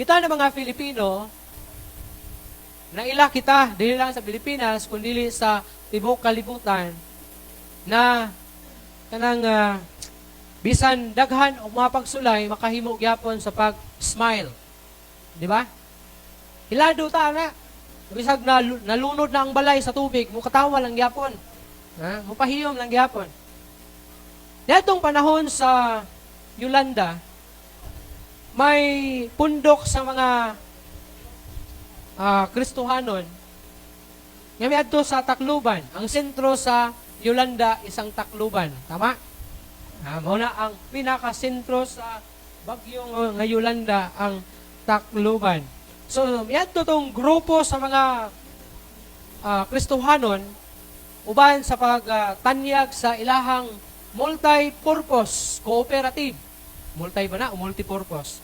Kita na mga Filipino, naila kita, dili lang sa Pilipinas, kundi sa tibok kalibutan, na kanang bisan daghan o mga pagsulay, makahimo gyapon sa pag-smile. Di ba? Hilado ta na. Bisag nalunod na ang balay sa tubig, mukatawa lang gyapon. Mupahiyom lang gyapon. Datong panahon sa Yolanda, may pundok sa mga Kristohanon nga miadto sa Tacloban. Ang sentro sa Yolanda isang Tacloban. Tama? Mao na ang pinaka-sentro sa bagyong nga Yolanda, ang Tacloban. So, miadto tong grupo sa mga Kristohanon uban sa pagtanyag sa ilahang multi-purpose cooperative. Multi ba na o multi-purpose?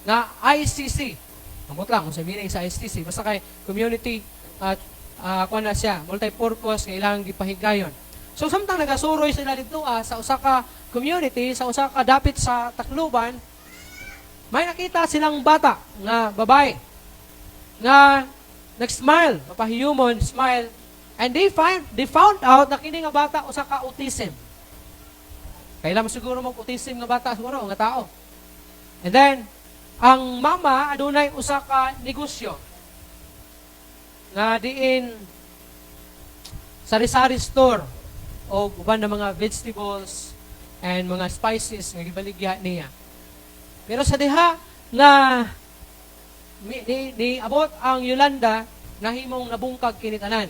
Nga ICC. Amot lang kung sa meaning sa ICC. Basta kay community at kuha na siya, multi-purpose nga ilang gipahigayon. So, samtang nagasuroy sila dito sa usa ka community, sa usa ka dapit sa Tacloban, may nakita silang bata nga babae nga nag-smile, mapahiyumon, smile, and they found out na kini nga bata usa ka autism. Kailan siguro mag-autism nga bata siguro nga tao. And then ang mama adunay usa ka negosyo nga diin sari-sari store o uban na mga vegetables and mga spices nga gibaligya niya. Pero sa diha na ni abot ang Yolanda, nahimong nabungkag kini tanan.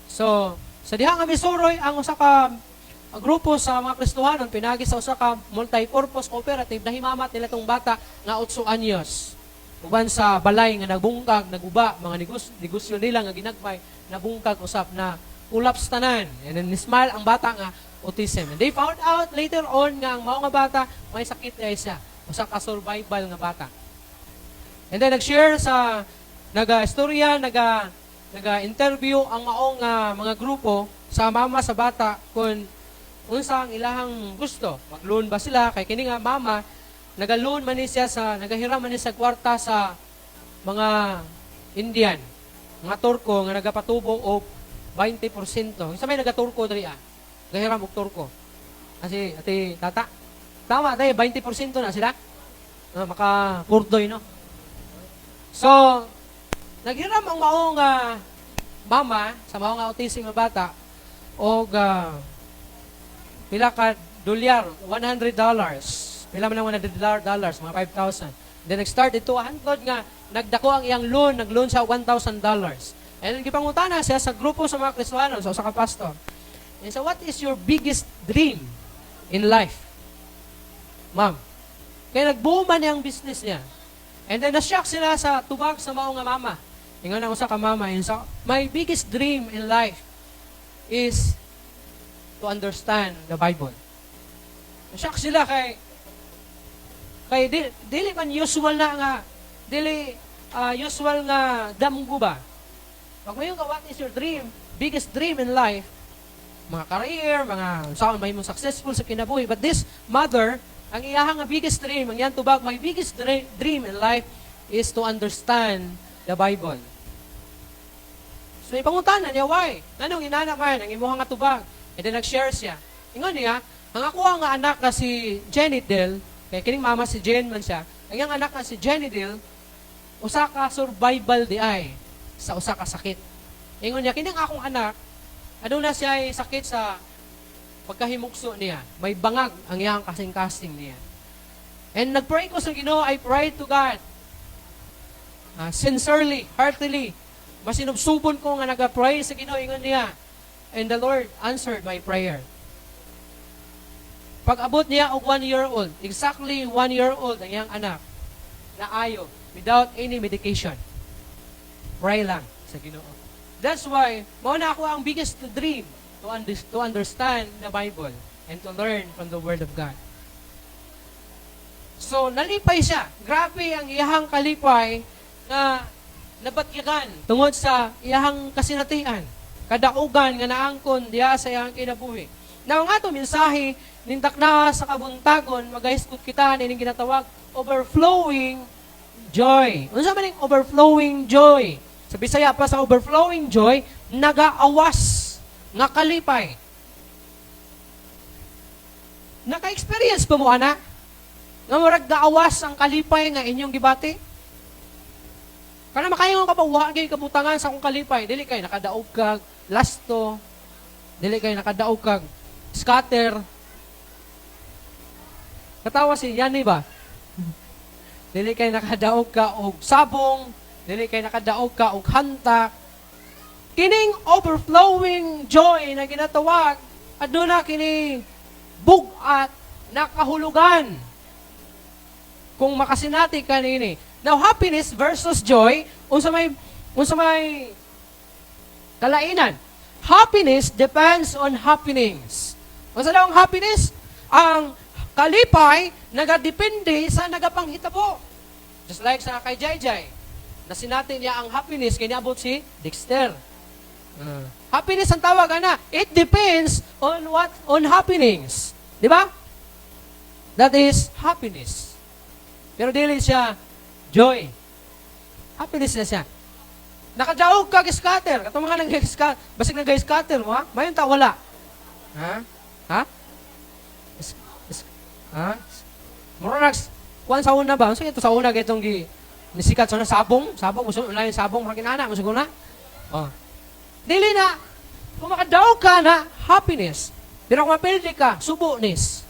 So, sa diha nga misuroy ang usa ka grupo sa mga Kristohanon pinagi sa usa ka multi-purpose cooperative, nahimamat nila tong bata nga 8 anyos. Uban sa balay nga nagbungkag, naguba, mga negosyo nila nga ginagmay, nabungkag usap na collapse tanan. And then smile ang bata nga autism. And they found out later on nga ang mao nga bata may sakit ay siya. Usa ka survival nga bata. And then nag-share sa naga-istorya, naga-interview ang maong mga grupo sa mama sa bata kung unsa ang ilahang gusto. Mag-loan ba sila kay kini nga mama naga-loan man ni siya nagahiram man ni sa kwarta sa mga Indian, mga Turko nga nagapatubo og 20%. Isa may naga-Turko diri gahiram og Turko. Kasi ati tata. Tama tayo 20% na sila. Maka kurdoy no. So, naghiram ang maong mama sa maong autism nga bata og pila ka dolyar, $100. Pila man ang $100, mga 5,000. Then nag-start ito 100 nga nagdako ang iyang loan, nag-loan siya $1,000. And gipangutana siya sa grupo sa mga Kristohanon, sa ka pastor. And so, what is your biggest dream in life? Ma'am, kaya nag-booman yung business niya. And then na-shock sila sa tubag sa maong nga mama. Ingon ang usa ka mama, and so, my biggest dream in life is to understand the Bible. Na-shock sila kay dili man usual na nga, usual nga damgo ba? Pag mayon ka, what is your dream? Biggest dream in life? Mga career, mga saan may mong successful sa kinabuhi. But this mother, ang iyahang biggest dream, ang yan tubag, my biggest dream in life is to understand the Bible. So, ipanguntanan niya, why? Anong inana man, ang imuhang nga tubag? And then nag-share siya. Ingon niya, ang ako nga anak na si Jenny Dill, kaya kining mama si Jen man siya, ang iyang anak na si Jenny Dill, usa ka survival di ay sa usa ka sakit. Ingon niya, kining akong anak, ano na siya ay sakit sa pagkahimukso niya. May bangag ang iyang kasing-kasing niya. And nag-pray ko sa Ginoo, I pray to God. Sincerely, heartily. Masinubsubon ko nga nag-pray sa Ginoo, ingon niya. And the Lord answered my prayer. Pag-abot niya og 1 year old, exactly 1 year old ang iyang anak, na ayo, without any medication. Pray lang sa Ginoo. That's why, mao na ako ang biggest dream to understand the Bible and to learn from the Word of God. So, nalipay siya. Grabe ang iyahang kalipay na nabatyagan tungod sa iyahang kasinatian. Kadaugan nga naangkon diya sa iyahang kinabuhi. Now, nga ito, mensahe, nintak na sa kabuntagon, mag-hiskot kita, nining ginatawag, overflowing joy. Unsa man yung overflowing joy? Sa Bisaya pa sa overflowing joy, nagaawas nga kalipay. Naka-experience ba mo, ana? Nga murag gaawas ang kalipay nga inyong gibati? Kana makaingon ka pa, wagay kabutangan sa akong kalipay. Dili kay nakadaog kag lasto. Dili kay nakadaog kag scatter. Katawa si Yanni ba? Dili kay nakadaog ka og sabong. Dili kay nakadaog ka og hantak. Kining overflowing joy na ginatawag, aduna kini bugat na kahulugan. Kung makasinati kanini. Now, happiness versus joy, unsa may kalainan. Happiness depends on happenings. Unsa daw ang happiness? Ang kalipay nagadepende sa nagapanghitabo. Just like sa kay Jayjay, na sinati niya ang happiness kay niabot si Dexter. Happiness ang tawag ana. It depends on what on happenings. Di ba? That is happiness. Pero dili siya joy. Happiness na siya. Nakajaog ka scatter. Katong mga nag-scatter. Basig nag-scatter mo, ha? Mayon ta wala. Ha? Ha? Ha? Mura kuan sa una ba? So ito sa una gaytong nisikat sa sabong, uso unahin sabong makinana, musug na. Oh. Dili na kung makadaog ka na happiness. Pero kung mapildi ka, subunis.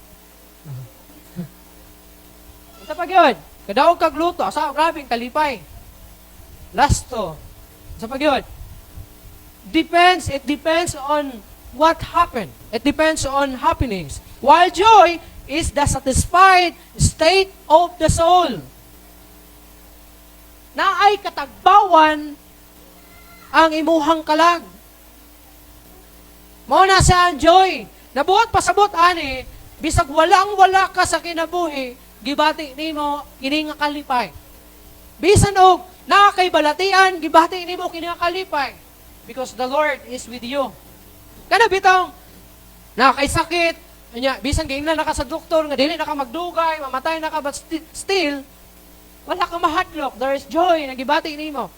Ito pa yun. Kadaog kag luto, asa grabing kalipay. Lasto. Sa pagyod. It depends on what happened. It depends on happenings. While joy is the satisfied state of the soul. Naay katagbawan ang imuhang kalag. Mao na siya ang joy. Nabuhat pasabot ani, bisag walang-wala ka sa kinabuhi, gibati nimo kini nga kalipay. Bisan og nakakay balatian, gibati nimo kini nga kalipay because the Lord is with you. Kana bitong nakakay sakit, nya bisan giingnan naka sa doktor nga dili naka magdugay, mamatay naka but still wala ka mahadlok. There is joy na gibati nimo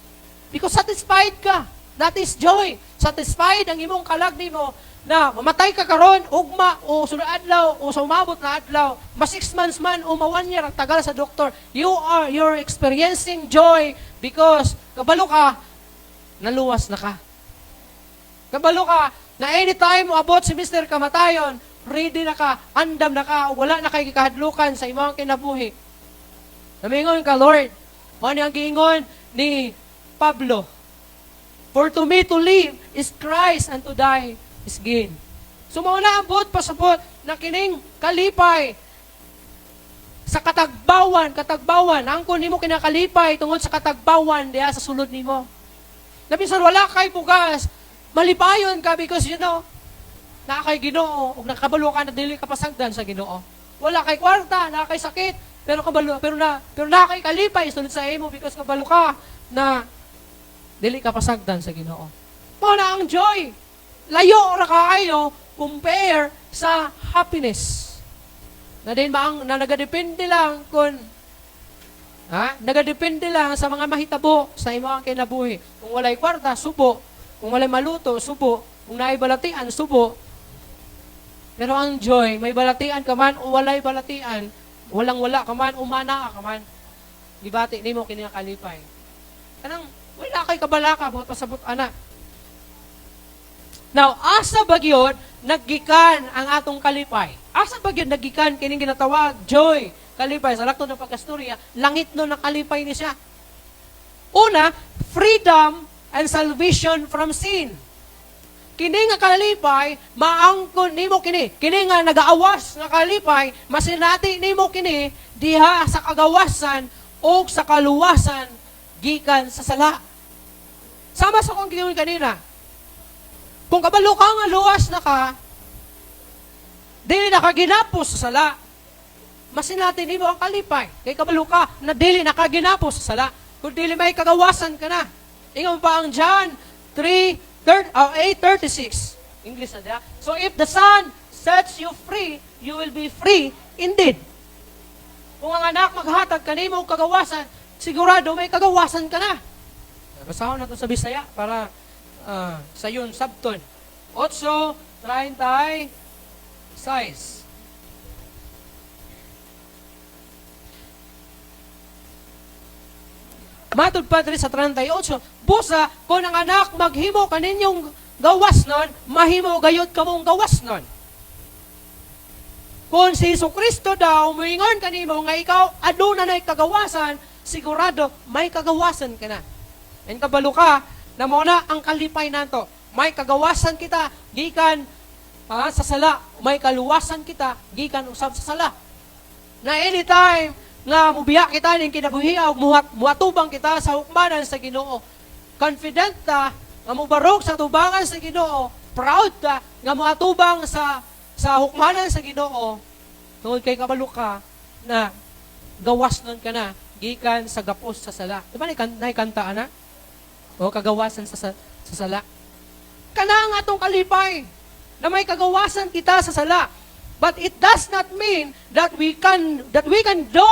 because satisfied ka. That is joy. Satisfied ang imong kalag nimo na mamatay ka karon, ugma, o sunod adlaw, o sa umabot na adlaw, ma 6 months man, o ma 1 year, ang tagal sa doktor, you're experiencing joy because kabalo ka, naluwas na ka. Kabalo ka, na anytime mo abot si Mr. Kamatayon, ready na ka, andam na ka, wala na kay kahadlukan sa imong kinabuhi. Namingon ka, Lord, ano ang giingon ni Pablo? For to me to live is Christ and to die is gain. So mauna ambot pasabot na kining kalipay sa katagbawan, angkon nimo kinakalipay tungod sa katagbawan diha sa sulod nimo. Nabisan wala kay bugas, malipayon ka because you know, na kay Ginoo ug nakabalo ka na dili ka pasagdan sa Ginoo. Wala kay kwarta, na kay sakit, pero na kay kalipay sulod sa imo because kabalo ka na dili ka pasagdan sa Ginoo. Mao na ang joy. Layo ra kaayo compare sa happiness. Na din ba ang nagadepende lang kung nagadepende lang sa mga mahitabo sa imong kinabuhi. Kung walay kwarta, subo. Kung walay maluto, subo. Kung naay balatian, subo. Pero ang joy, may balatian ka man o walay balatian, walang-wala ka man, umana ka man. Gibati nimo kini nga kalipay. Kanang wala kay kabalaka, buhat pasabot anak. Now, asa bagyod naggikan ang atong kalipay? Asa bagyod naggikan kining ginatawag joy, kalipay sa lakto ng pagkastorya, langit no nakalipay ni siya. Una, freedom and salvation from sin. Kini nga kalipay, maangkon nimo kini nga nagaawas nga kalipay, masinati nimo kini diha sa kagawasan o sa kaluwasan gikan sa sala. Sama sa kong ginoon kanina. Kung kabalo ka nga luwas na ka, dili nakaginapos sa sala. Masinati nimo ang kalipay. Kay kabalo ka na dili nakaginapos sa sala. Kung dili may kagawasan ka na. Ingon pa ang John 8:36. English na diya. So if the Son sets you free, you will be free indeed. Kung ang anak maghatag kanimo og kagawasan, sigurado may kagawasan ka na. Basahon na ito sa Bisaya para sa yun, sabton. 8:36. Matod pa diri sa 38, busa, kung ang anak maghimo kaninyong gawas nun, mahimo gayod kamong gawas nun. Kung si Jesucristo daw, muingon kanimo nga ikaw, aduna na'y kagawasan, sigurado, may kagawasan ka na. And kabalo ka, na muna ang kalipay nato. May kagawasan kita, gikan sa sala. May kaluwasan kita, gikan usab sa sala. Na anytime, nga mubiya kita ning kinabuhi muatubang kita sa hukmanan sa Ginoo. Confident ta nga mubarog sa tubangan sa Ginoo, proud ta nga muatubang sa hukmanan sa Ginoo. Tungod kay kabalo ka na gawas nun ka na gikan sa gapos sa sala. Di ba naikanta na? O kagawasan sa sala. Kana nga atong kalipay na may kagawasan kita sa sala. But it does not mean that we can do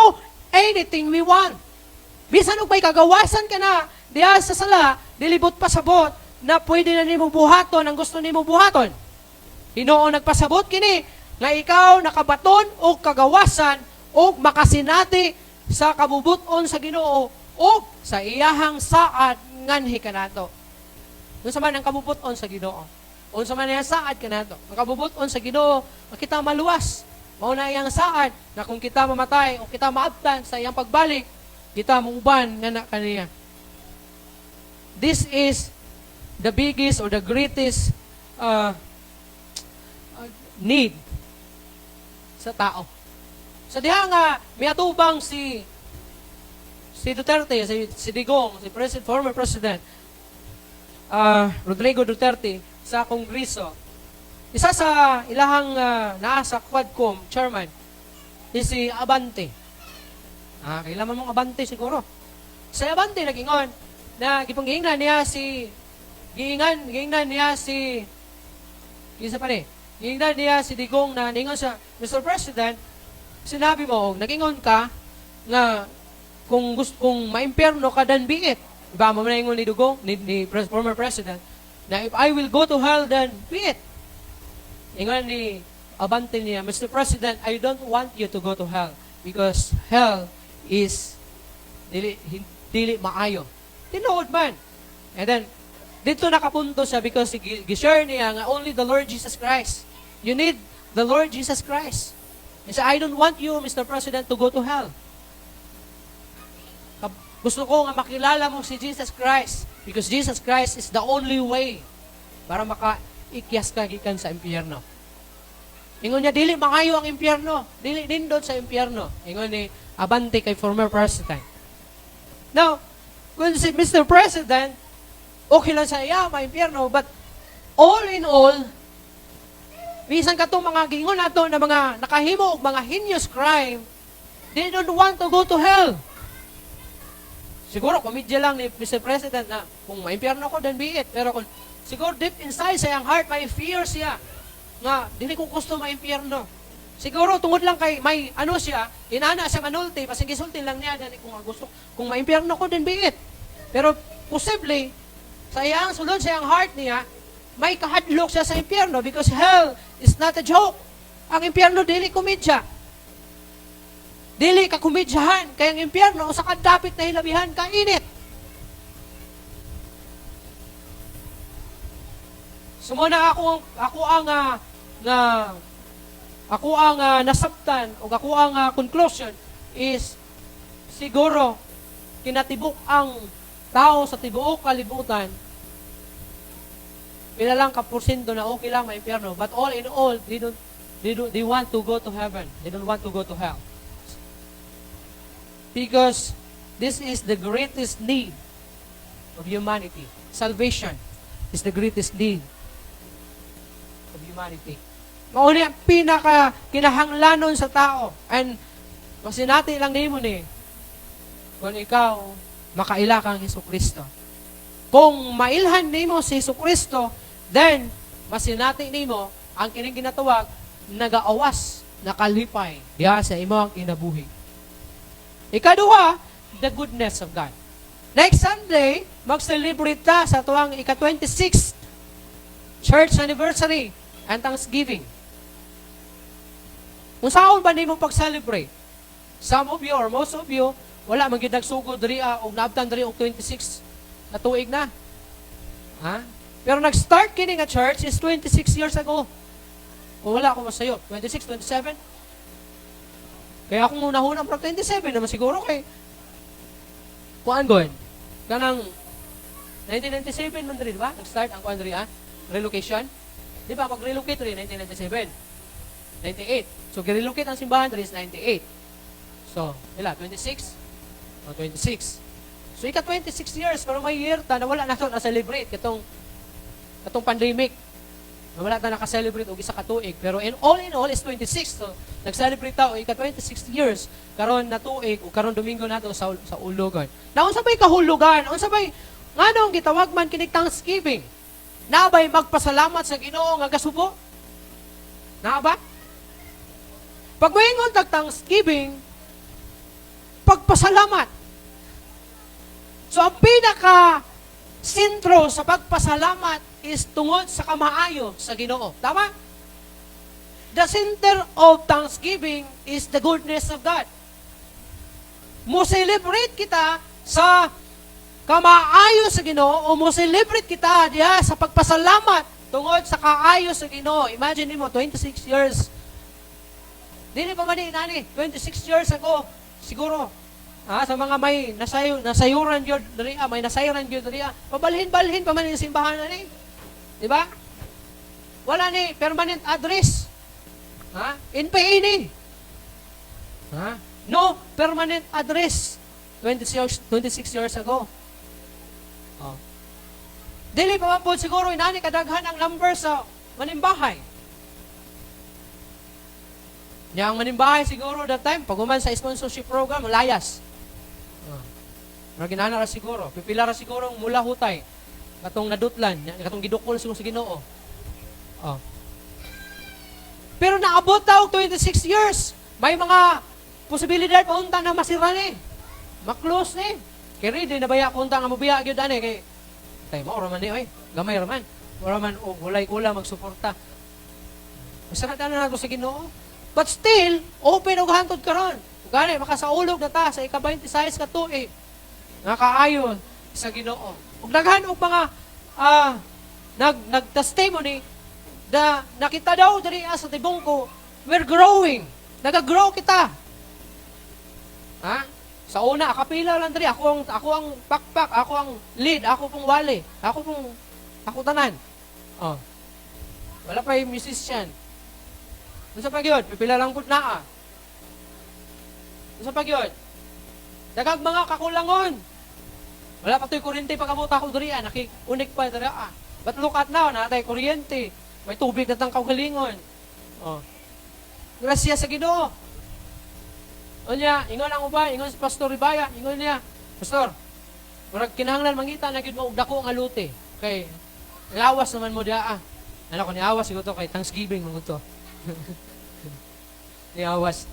anything we want. Bisan og may kagawasan ka na diha sa sala, dilibot pasabot na pwede na nimo buhaton ang gusto nimo buhaton. Ginoo nagpasabot kini nga ikaw nakabaton og kagawasan og makasinati sa kabubuton sa Ginoo og sa iyahang saad nganhi kanato. Unsa man ang kabubuton sa Ginoo? Unsa man ang saad kanato? Ang kabubuton sa Ginoo, makita maluwas. Mao na iyang saad na kung kita mamatay o kita maabtan sa iyang pagbalik, kita muuban nga na kaniya. This is the biggest or the greatest need sa tao. Sa diha nga miatubang si Duterte, si Digong, si former President Rodrigo Duterte sa Kongreso. Isa sa ilahang naa sa Quadcom chairman is si Abante. Kailangan mong Abante siguro. Sa Abante nagingon na gipanggiingnan niya si Digong na ningon sa Mr. President, sinabi mo, nagingon ka na kung maimpyerno ka, then be it. Diba mo na ingon ni Digong, ni former President, na if I will go to hell, then be it. Ingon ni Abante niya, Mr. President, I don't want you to go to hell because hell is dili maayo. Tinuod man. And then, dito nakapunto siya because gishare niya nga only the Lord Jesus Christ. You need the Lord Jesus Christ. He said, I don't want you, Mr. President, to go to hell. Gusto ko nga makilala mo si Jesus Christ because Jesus Christ is the only way para makaikyas ka gikan sa impyerno. Ingon niya, dili maayo ang impyerno. Dili nindot sa impyerno. Ingon ni Abante kay former President. Now, kung si Mr. President, okay lang sa iya, impyerno, but all in all, bisan ka itong mga gingon nato na mga nakahimo og mga heinous crime, they don't want to go to hell. Siguro, komedya lang ni Mr. President na kung maimpyerno ko, then be it. Pero kung siguro deep inside sa iyang heart, may fear siya nga, dili ko gusto maimpyerno. Siguro, tungod lang kay may ano siya, inana siya manulti, pasing gisulti lang niya, then kung gusto, kung maimpyerno ko, then be it. Pero, posible, sa iyang sulod sa iyang heart niya, may kahadlok siya sa impyerno because hell is not a joke. Ang impyerno, dili komedya. Dili ka kumidyahan, kaya ang impyerno, sa kadapit na hilabihan, kainit. Sumuna ako ang nasabtan, o ako ang conclusion is, siguro, kinatibok ang tao sa tibuok kalibutan, pila lang ka% na okay lang may impyerno, but all in all, they want to go to heaven. They don't want to go to hell. Because this is the greatest need of humanity. Salvation is the greatest need of humanity. Mauni ang pinaka kinahanglanon sa tao. And masinati lang nimo ni kung ikaw makaila kang Jesucristo. Kung mailhan nimo si Jesucristo, then masinati nimo ang kining ginatawag nagaawas, nakalipay diha sa imong kinabuhi. Ikaduha, the goodness of God. Next Sunday, mag-celebrate ta sa tuwang ika-26 church anniversary and Thanksgiving. Kung saan ba nimo pag-celebrate? Some of you or most of you, wala man gyud nagsugod diri og naabtan diri og 26 na tuig na. Ha? Pero nag-start kini nga church is 26 years ago. O wala ako masayo, 26, 27. Kaya akong unahunang pro 27 naman siguro kay kuan gon. Kanang 1997 man diri, di ba? Nag-start ang kuan diri relocation. Di ba pag-relocate diri 1997. 98. So gi-relocate ang simbahan diri is 98. So, ila 26 o 26. So ika 26 years pero may year ta na wala na to na celebrate katong pandemic. Wala ta naka-celebrate og isa ka tuig pero in all is 26. So nag-celebrate ta og ika 26 years karon na tuig o karon Domingo nato sa ulugan. Na unsa bay kahulugan? Unsa bay nganong gitawag man kining Thanksgiving? Nabay magpasalamat sa Ginoo nga gasubo? Na ba? Pag moingon tag Thanksgiving, pagpasalamat. So ang pinaka sentro sa pagpasalamat is tungod sa kamaayo sa Ginoo. Tama? The center of Thanksgiving is the goodness of God. Mo celebrate kita sa kamaayo sa Ginoo o mo celebrate kita diha sa pagpasalamat tungod sa kaayo sa Ginoo. Imagine mo 26 years. Dili pa man nani 26 years ago siguro sa mga may nasayuran gyud diri may nasayuran gyud diri pabalhin-balhin pa man yung simbahan ni. Di ba? Wala ni permanent address. NPA. No permanent address 26 years ago. Dili pa man po siguro inani kadaghan ang number sa manimbahay. Yang manimbahay siguro that time pag human sa sponsorship program layas. Ginana ra siguro, pipila ra siguro mula hutay. Katong nadutlan, katong gidukol siguro sa Ginoo. Pero naabot ta og 26 years. May mga posibilidad pa unta na masira ni. Ma-close ni. Kay ready na baya kunta nga mobiya gyud ani kay tay mo ra man ni oy, gamay ra man. Wala man og walay-ula magsuporta. Masara ta na nato sa Ginoo. But still, open og hantod karon. Gani makasaulog na ta sa ika-26 ka tuig. Nakaayon sa Ginoo. Ug daghan og mga nag-testimony da nakita daw diri sa tibong ko, we're growing. Nagagrow kita. Sa una kapila lang diri ako ang pakpak, ako ang lead, ako pong wali, ako tanan. Wala pa yung musician. Unsa pa gyud? Pipila lang pud naa. Unsa pa gyud? Dagag mga kakulangon. Wala pa to'y kuryente pagkabuta ko diri, nakiunik pa diri. But look at now, natay kuryente. May tubig na tang kaugalingon. Grasya sa Ginoo. Unya, ingon ang uban, ingon si Pastor Ribaya, ingon niya, Pastor, murag kinahanglan mangita na gyud mo og dako nga lute. Kay lawas naman mo dia. Ano ko ni awas siguro to kay Thanksgiving mo to. Ni awas.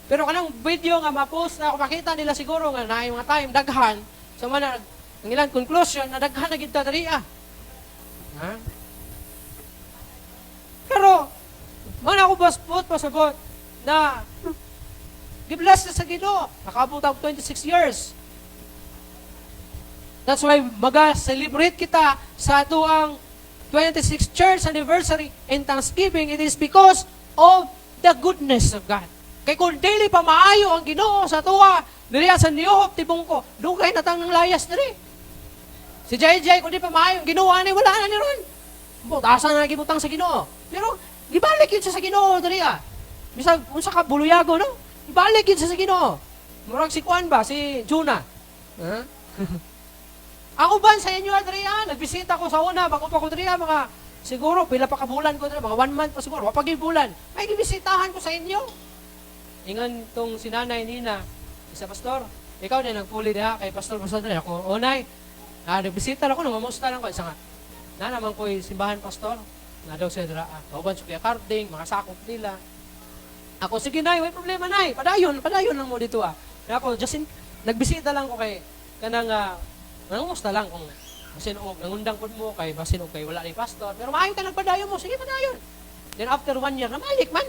Pero kanang video nga ma-post na ako makita nila siguro nga na yung mga time daghan so man ang ilang conclusion na daghan na gid ta diri Pero man ako pasabot na gibless na sa Ginoo nakaabot og 26 years. That's why maga-celebrate kita sa atuang 26th church anniversary and Thanksgiving. It is because of the goodness of God. Kay kung daily pa maayo ang Ginoo sa tuwa, diri sa niyuhop tibong ko, dugay na tang ng layas diri. Si JJ kung di pa maayo ang Ginoo ani wala na ni ron. Asa na gibutang sa Ginoo. Pero gibalik yun sa Ginoo diri Bisag unsa ka buluyago no? Gibalik yun sa Ginoo. Murag si Juan ba si Jonah. Ako ban sa inyo diri nagbisita ko sa una bago pa ko diri mga siguro pila pa ka bulan ko diri mga 1 month pa siguro, wa pa gyud bulan. May gibisitahan ko sa inyo. Ingon tong sinanay nina, isa pastor, ikaw na nagpuli diha kay pastor na ako. Onay, nagbisita ako, namamusta lang ko isa nga. Na naman ko'y simbahan pastor, na daw siya dira. Kauban siya kaya carding, mga sakop nila. Ako, sige nay, may problema nay. Padayon lang mo dito ah. Kaya ako, just nagbisita lang ko kay kanang nangumusta lang kung masinog, nangundang po mo kay masinog kay wala ni pastor. Pero maayon ka nagpadayon mo, sige padayon. Then after 1 year, namalik man.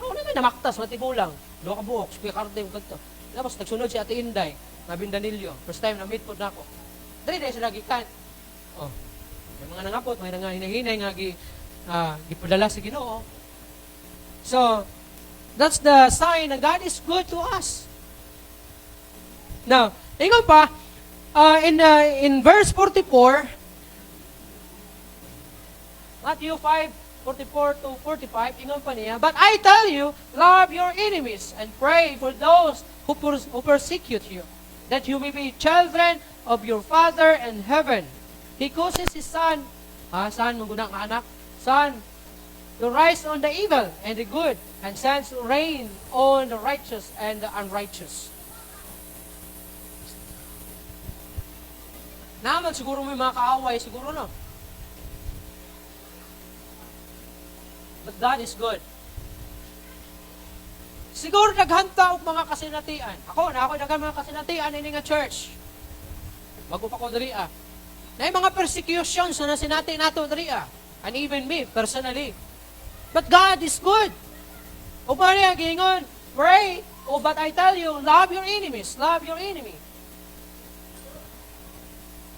Ako naman namaktas, matigulang. 2 ka buhok, kuya karte mo kanto. Tapos nagsunod si Ate Inday, Nabin Danilio. First time na meet po na ako. Dali dahil sila gikan. Oh, may mga nangapot, may nga hinahinay nga gipadala sa Ginoo. So, that's the sign that God is good to us. Now, ingon pa, in verse 44, Matthew 5:44 to 45, ingon pa niya, but I tell you, love your enemies and pray for those who persecute you, that you may be children of your Father in heaven. He causes His Son, Son, magunang anak, Son, to rise on the evil and the good, and sends to reign on the righteous and the unrighteous. Naman siguro may mga kaaway, siguro no. But God is good. Siguro naghanta og mga kasinatian. Ako daghan mga kasinatian ini nga church. Bago pa ko diri Na mga persecutions na sinati nato diri and even me personally. But God is good. O pa niya gingon, pray. Oh, but I tell you, love your enemies. Love your enemy.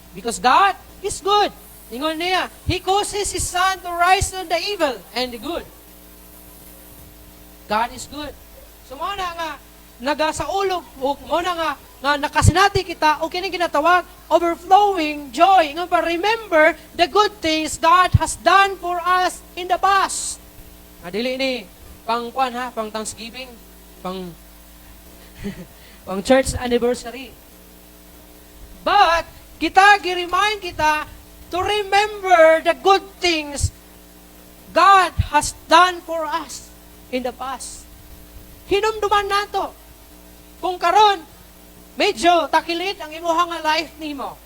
Because God is good. Ingon niya, He causes His Son to rise on the evil and the good. God is good. So, mo na nga, nagasaulog, mo na nga nakasinati kita, o kining ginatawag, overflowing joy. Ingon pa, remember the good things God has done for us in the past. Dili ni, pang Thanksgiving, pang church anniversary. But, gi-remind kita to remember the good things God has done for us in the past. Hinumduman nato. Kung karon medyo takilid ang imuhang life nimo.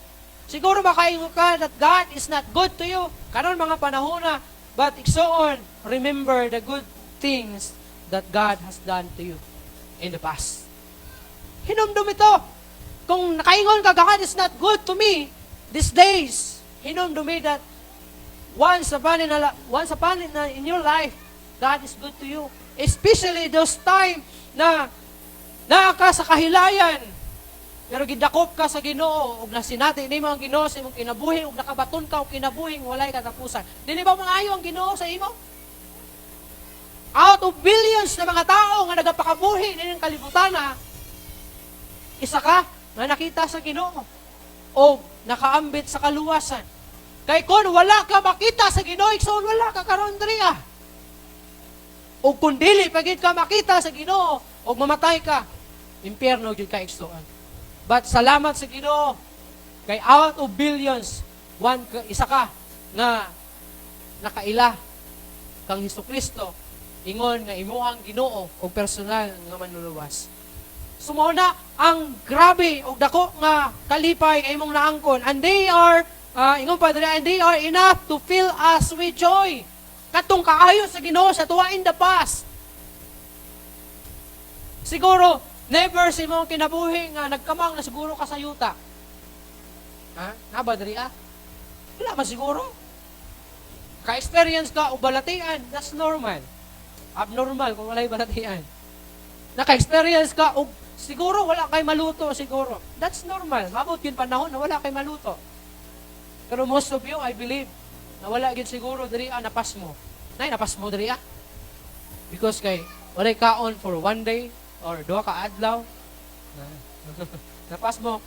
Siguro makaingon ka that God is not good to you. Karon mga panahon na, but igsoon, remember the good things that God has done to you in the past. Hinumdum ito. Kung nakaingon ka, God is not good to me these days, hinumdum me that once upon in your life, God is good to you. Especially those time na ka sa kahilayan, pero gidakop ka sa Ginoo, ug nasinati nimo ang Ginoo sa imong kinabuhi, ug nakabaton ka og kinabuhing walay katapusan. Dili ba maayo ang Ginoo sa imo? Out of billions na mga tao nga nagapakabuhi nining kalibutan, isa ka nga nakita sa Ginoo o nakaambit sa kaluwasan. Kay kung wala ka makita sa Ginoo, igsoon wala ka karon diri O kung dili pagid ka makita sa Ginoo o mamatay ka, impyerno gyud ka igsoon. But salamat sa Ginoo kay out of billions, isa ka nga nakaila kang Hesukristo, ingon nga imuhang Ginoo o personal nga manluluwas. Sumuna ang grabe o dako nga kalipay nga imong naangkon, and they are ingon pa diri, and they are enough to fill us with joy. Katong kaayo sa Ginoo sa tuwa in the past. Siguro never si imong kinabuhi nga nagkamang na siguro ka sa yuta. Naba diri Wala man siguro. Ka-experience ka o balatian, that's normal. Abnormal kung walay balatian. Naka-experience ka o siguro wala kay maluto siguro. That's normal. Mabot yun panahon na wala kay maluto. Pero most of you, I believe, na wala yun siguro diri napas mo. Napas mo diri Because kay walay kaon for 1 day or 2 ka adlaw. Napas mo.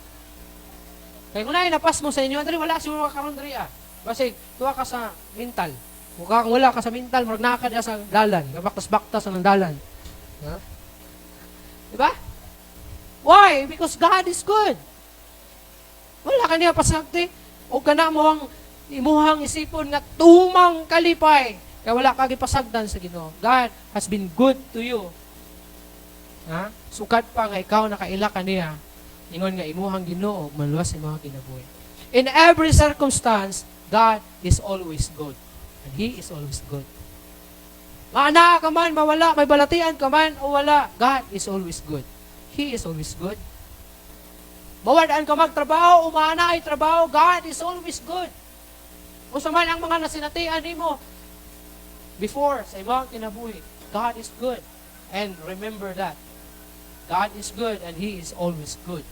Kay kung napas mo sa inyo, diri wala siguro ka karon diri Kasi tuwa ka sa mental. Kung wala ka sa mental, murag nakakad sa dalan. Kabaktas-baktas ng dalan. Diba? Why? Because God is good. Wala ka niya pasagti. O ka na mo ang imuhang isipon nga tumang kalipay. Kaya wala ka gipasagdan sa Ginoo. God has been good to you. Sukat pa nga ikaw nakaila ka niya. Ingon nga imuhang Ginoo maluwas sa mga kinabuhi. In every circumstance, God is always good. And He is always good. Maana ka man, mawala, may balatian ka man, o wala. God is always good. He is always good. Mawadaan ka magtrabaho, umana ay trabaho, God is always good. O sa man ang mga nasinatian mo before sa ibang kinabuhi, God is good. And remember that. God is good and He is always good.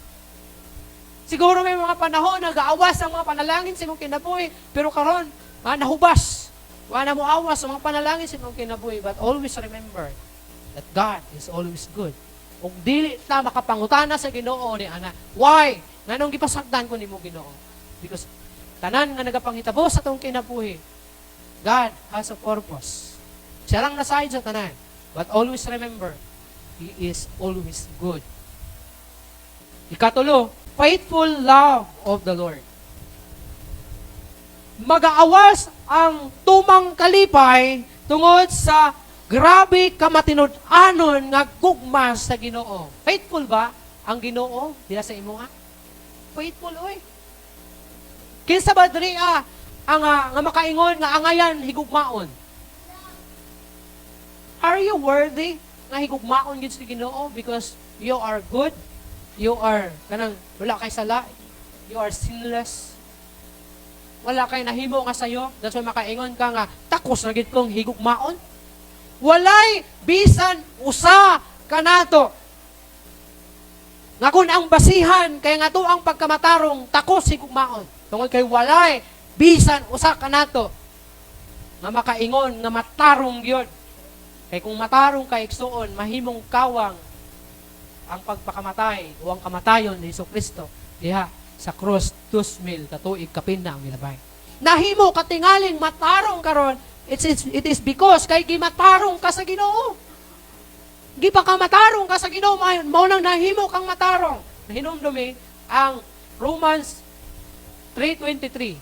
Siguro may mga panahon na gaawas ang mga panalangin sa imong kinabuhi, pero karon, nahubas. Wala mo awas sa mga panalangin sa imong kinabuhi, but always remember that God is always good. Kung dili ta makapangutana sa Ginoo ni ana, why? Nganong gipasagdan ko nimo Ginoo? Because tanan nga nagapanghitabo sa tong kinabuhi, God has a purpose. Siya lang nasayod sa tanan. But always remember, He is always good. Ikatulo, faithful love of the Lord. Mag-aawas ang tumang kalipay tungod sa grabe kamatinud-anon nga gugma sa Ginoo. Faithful ba ang Ginoo diha sa imo ha? Faithful oy. Kinsa ba diri nga makaingon nga angayan higugmaon? Are you worthy nga higugmaon gid sa Ginoo because you are good? You are kanang wala kay sala. You are sinless. Wala kay nahimo nga sayo. That's why makaingon ka nga takos na gid kong higugmaon. Walay bisan usa kanato. Nga kun ang basihan kay nga ang pagkamatarong takos higugmaon. Tungod kay walay bisan usa kanato nga makaingon nga matarong gyud. Kay kung matarong ka igsuon, mahimong kawang ang pagpakamatay o ang kamatayon ni Jesucristo diha sa cross 2,000 katuig kapin na ang milabay. Nahimo katingaling matarong karon, it is because kay gimatarong ka sa Ginoo. Gipakamatarong ka sa Ginoo, mao nang nahimo kang matarong. Nahinumdumi ang Romans 3:23.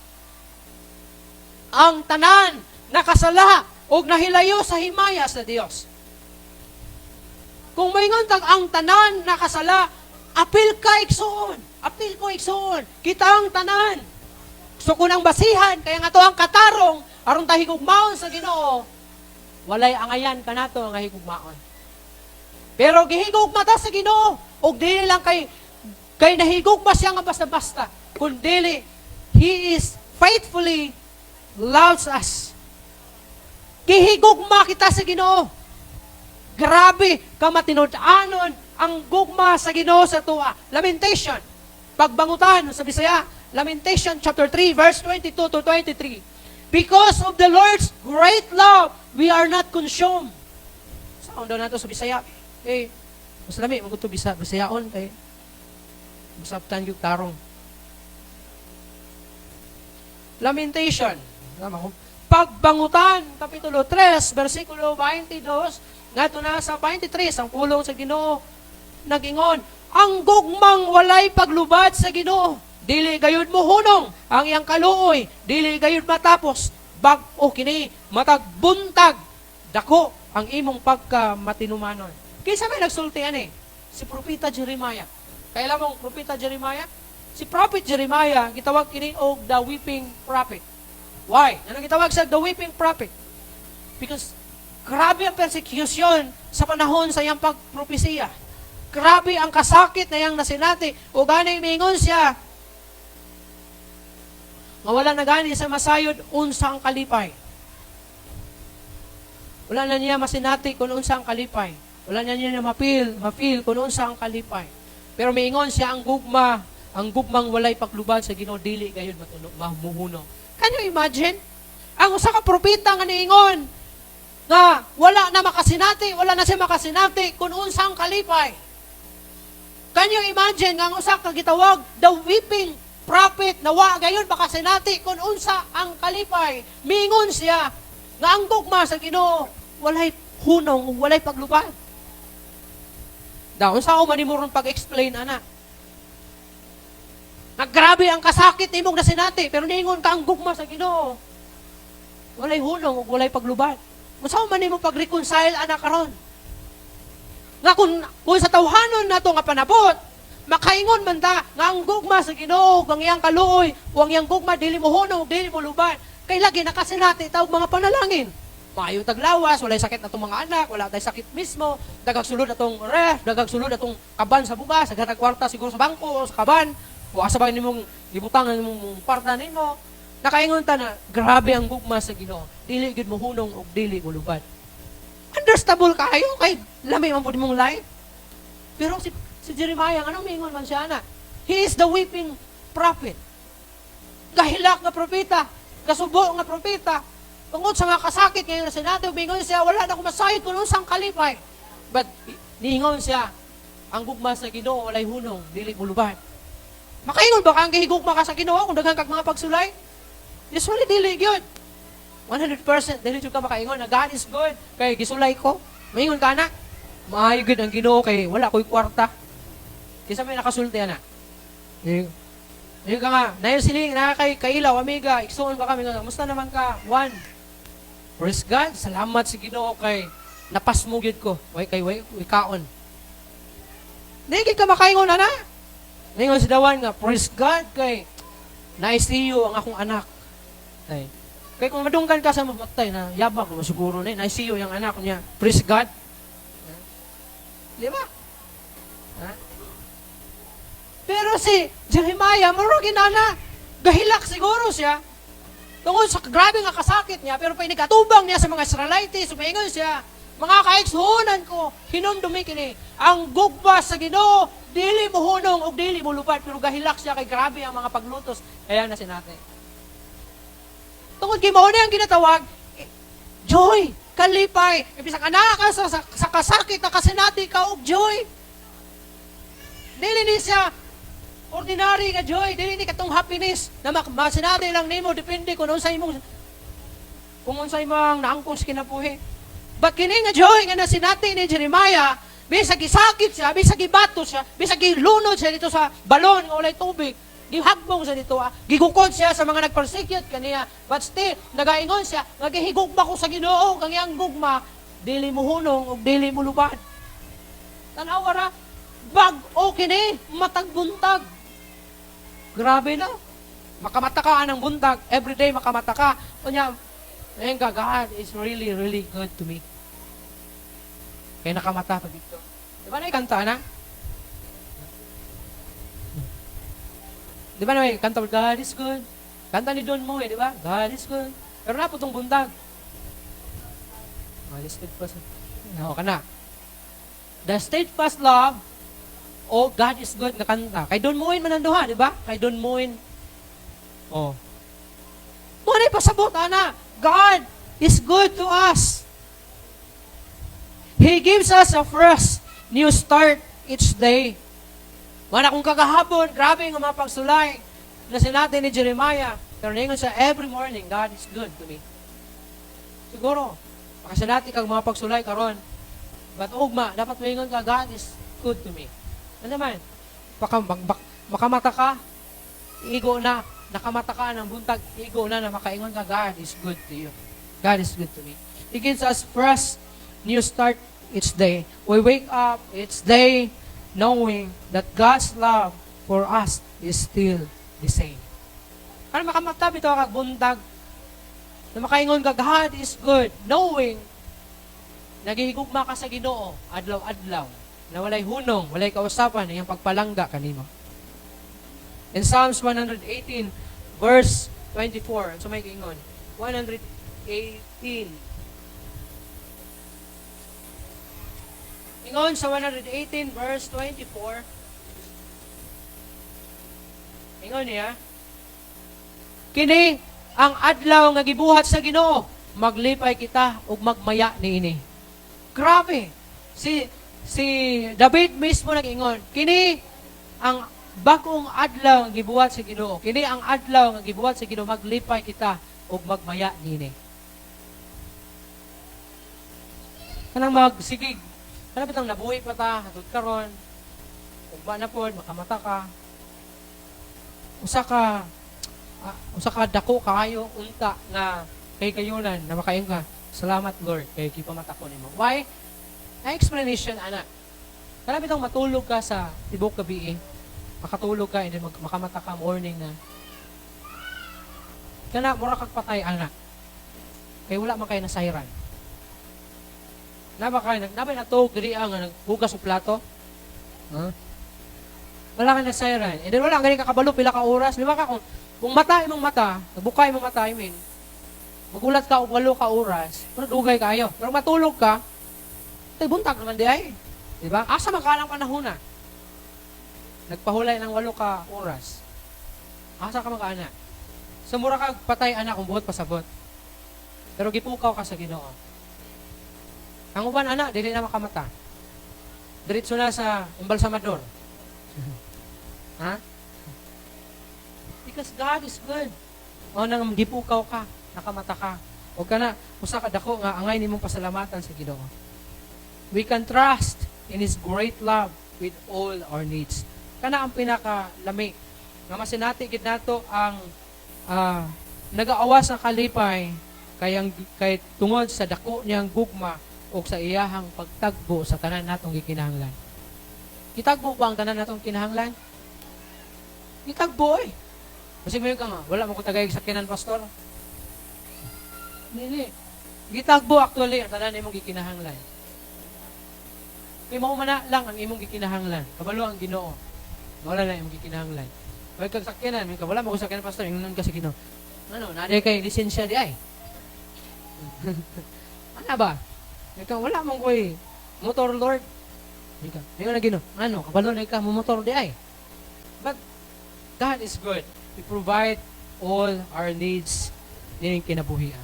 Ang tanan nakasala og nahilayo sa himaya sa Dios. Kung maingon tag ang tanan nakasala, apil ka igsoon. Apil ko igsoon. Kita ang tanan. So kung ang basihan kaya nga to ang katarong aron ta higugmaon sa Ginoo, walay angayan kanato nga higugmaon. Pero gihigugma ta sa Ginoo og dili lang kay nahigugma siya nga basta-basta. Kun dili He is faithfully loves us. Gihigugma kita sa Ginoo. Grabe ka matinud-anon ang gugma sa Ginoo sa tuwa. Lamentation. Pagbangutan sa Bisaya, Lamentation chapter 3 verse 22 to 23. Because of the Lord's great love, we are not consumed. Saan daw nato sa Bisaya? Mas lami mo to Bisayaon kay masabtan yung tarong. Lamentation. Pagbangutan, Kapitulo 3, versikulo 22, ngadto na sa 23, ang pulong sa Ginoo, nagingon, ang gugmang walay paglubad sa Ginoo, dili gayud mo hunong, ang iyang kaluoy, dili gayud matapos, bag-o kini, matagbuntag, dako, ang imong pagkamatinumanon. Kinsa may nagsultian si Propeta Jeremiah. Kailan mong Propeta Jeremiah? Si Prophet Jeremiah, gitawag kini og the weeping prophet. Why? Anong gitawag sa the weeping prophet? Because grabe ang persecution sa panahon sa iyang pagpropesiya. Grabe ang kasakit na iyang nasinati. O ganay mingon siya, nga wala na gani sa masayod, unsa ang kalipay. Wala na niya masinati kung unsa ang kalipay. Wala na niya mapil kung unsa ang kalipay. Pero mingon siya ang gugmang walay paglubad sa Ginoo dili gayud mamuhuno. Can you imagine? Ang usa ka propeta nga niingon nga wala na siya makasinati kung unsa ang kalipay. Can you imagine nga ang usa ka gitawag the weeping prophet na wa gayon makasinati kung unsa ang kalipay. Mingon siya nga ang gugma sa Ginoo walay hunong, walay paglubad. Daw unsa ko manimurong pag-explain ana? Naggrabe ang kasakit imong nasinati, pero niingon ka ang gugma sa Ginoo. Walay hunong ug walay paglubad. Unsa man nimo pag-reconcile ana karon? Nga kung sa tawhanon nato nga panabot, makaingon man ta nga ang gugma sa Ginoo, ang iyang kaluoy, o ang iyang gugma dili mo hunong, dili mo lubad. Kay lagi nakasinati ta og mga panalangin. maayo taglawas, walay sakit na itong mga anak, wala tay sakit mismo, dagag sulod na itong ref, dagag sulod na itong kaban sa bugas, naghatag kwarta siguro sa bangko o sa kaban, o asa ba nimong ibutangan nimong parta nimo. Nakaingon ta na, grabe ang gugma sa Ginoo. Dili gid mo hunong og dili mo lubad. Understandable kayo kay lami man pud mong life. Pero si Jeremiah, anong mingon man siya na? He is the weeping prophet. Gahilak nga propeta, gasubo nga propeta. Tungod sa mga kasakit ngayon na sinato, mingon siya, wala na ko masayod kung unsang kalipay. But niingon siya, ang gugma sa Ginoo walay hunong, dili mo lubad. Makaingon ba kang gihigugma ka sa Ginoo kung daghan kag mga pagsulay? Usually dili gyud. 100% dili jud ka makaingon na God is good kay gisulay ko. Maingon ka na, maayo gyud ang Ginoo kay wala ko'y kwarta. Kisa may nakasulti ana. Yung ka nga, nayon siling, kailaw, amiga, iksuon ba kami nga, musta naman ka? One, praise God, salamat si Ginoo kay napas mo gyud ko. Way kaon. Dili ka makaingon ana. Ningon si Dawan nga, praise God kay na-ICU ang akong anak. Ay. Kaya kung madunggan ka sa mamatay na yabak mo siguro na na-ICU yung anak niya. Praise God. Di ba? Ha? Pero si Jeremiah, marugin na, gahilak siguro siya. Tungkol sa grabe nga kasakit niya, pero pinigatubang niya sa mga Israelites, sumaingon siya, mga kaigsuhunan ko, hinumdumi kini, ang gugma sa Ginoo, dili mo hunong o dili mo lupad, pero gahilak siya kay grabe ang mga paglutos. Kaya na sinate. Tungkol kay mauna ang ginatawag, joy, kalipay, ibisang anak ka sa kasakit na kasinati ka og joy. Dili ni siya ordinary nga joy, dili ni katong happiness na masinati lang nimo depende kung unsay mo ang naangkong sa kinabuhi. But kini nga joy nga nasinati ni Jeremiah, bisag gisakit siya, bisag gibato siya, bisag gilunod siya dito sa balon nga walay tubig, gihagbong siya dito, gigukod siya sa mga nagpersecute kaniya, but still nagaingon siya, nga gihigugma ko sa Ginoo, kang iyang gugma, dili mo hunong ug dili mo lubad. Tanaw ra, bag-o kini, matag buntag. Grabe na. Makamata ka ng buntag. Everyday makamata ka. Kunya, ayun ka, God is really, really good to me. Kaya nakamata pa dito. Di ba na ikanta na? Di ba na kanta, God is good. Kanta ni Don Moe, di ba? God is good. Pero na po itong buntag. God is steadfast. No, ka na. The steadfast love, oh, God is good na kanta. Kay Don Moen man ang duha, di ba? Kay Don Moen. Oh. Muna pasabot, ana. God is good to us. He gives us a fresh new start each day. Wala kung kagahapon, grabe yung mga pagsulay na sinati ni Jeremiah. Pero ningon siya, every morning, God is good to me. Siguro, makasinati kang mga pagsulay karon. But ugma, dapat maingon ka, God is good to me. Ano naman? Makamata ka, igo na. Nakamata ka ng buntag, igo na makaingon ka, God is good to you. God is good to me. He gives us fresh new start each day. We wake up each day knowing that God's love for us is still the same. Ano makamata bito ka buntag, na makaingon ka, God is good, knowing nagihigugma ka sa Ginoo adlaw-adlaw, na walay hunong, walay kausapan, iyang pagpalangga kanimo. In Psalms 118, verse 24, so may gingon, 118. Ingon sa 118, verse 24, ingon niya, kini ang adlaw nga gibuhat sa Ginoo, maglipay kita ug magmaya niini. Grabe! Si David mismo nag-ingon, kini ang bagong adlaw nga gibuhat sa Ginoo. Kini ang adlaw nga gibuhat sa Ginoo, maglipay kita ug magmaya niini. Kanang magsigig. Kanang bitang nabuhi pa ta hatud karon. Ug ba na pod makamata ka. Usa ka dako kaayo unta nga kay kayunan na makaingon ka. Salamat Lord kay gipamata ko nimo. Why? Ang explanation ana. Kanang bitang matulog ka sa tibok gabi. Makatulog ka, and then makamata ka morning na. Kana, mura kag patay, anak. Kaya wala man kayo nasayran. Nabay na to, diri ang naghugas og plato. Huh? Wala ka nasayran. And then wala ganing kakabalo pila ka oras. Di ba ka kung mata imong mata, nabukay imong mata, I mean, magulat ka og 8 ka oras, pero dugay kayo. Pero matulog ka, tay buntag naman di ay. Di ba? Asa man ka lang panahon na? Nagpahulay ng 8 ka oras. Asa ka makaana? So mura ka patay anak kung buot pasabot. Pero gipukaw ka sa Ginoo. Ang uban anak, dili na makamata. Diretso na sa embalsamador. Ha? Because God is good. O nang gipukaw ka, nakamata ka. Huwag ka na, usa ka dako nga, angay nimong pasalamatan sa Ginoo. We can trust in His great love with all our needs. Kana ang pinakalami. Nga masinati gid nato ang nag-aawas ng kalipay kay tungod sa dako niyang gugma o sa iyahang pagtagbo sa tanan natong gikinahanglan. Kitagbo ba ang tanan natong kinahanglan? Kitagbo eh. Kasi ngayon ka nga, wala mo ko tagay sa kinan, pastor. Hindi. Gitagbo actually ang tanan imong gikinahanglan. Kaya mo man lang ang imong gikinahanglan. Kabalo ang Ginoo. Wala na imong gikinahanglan. Wala kag sakyanan, wala mo ko sakyanan, pastor, ingnon ka sa Ginoo. Ano, naday kay lisensya di ay. Ano ba? Ikaw, wala mong ko'y motor, Lord. Ikaw na Ginoo. Ano, kabalo na ikaw mo motor di ay. But, God is good. We provide all our needs din kinabuhian.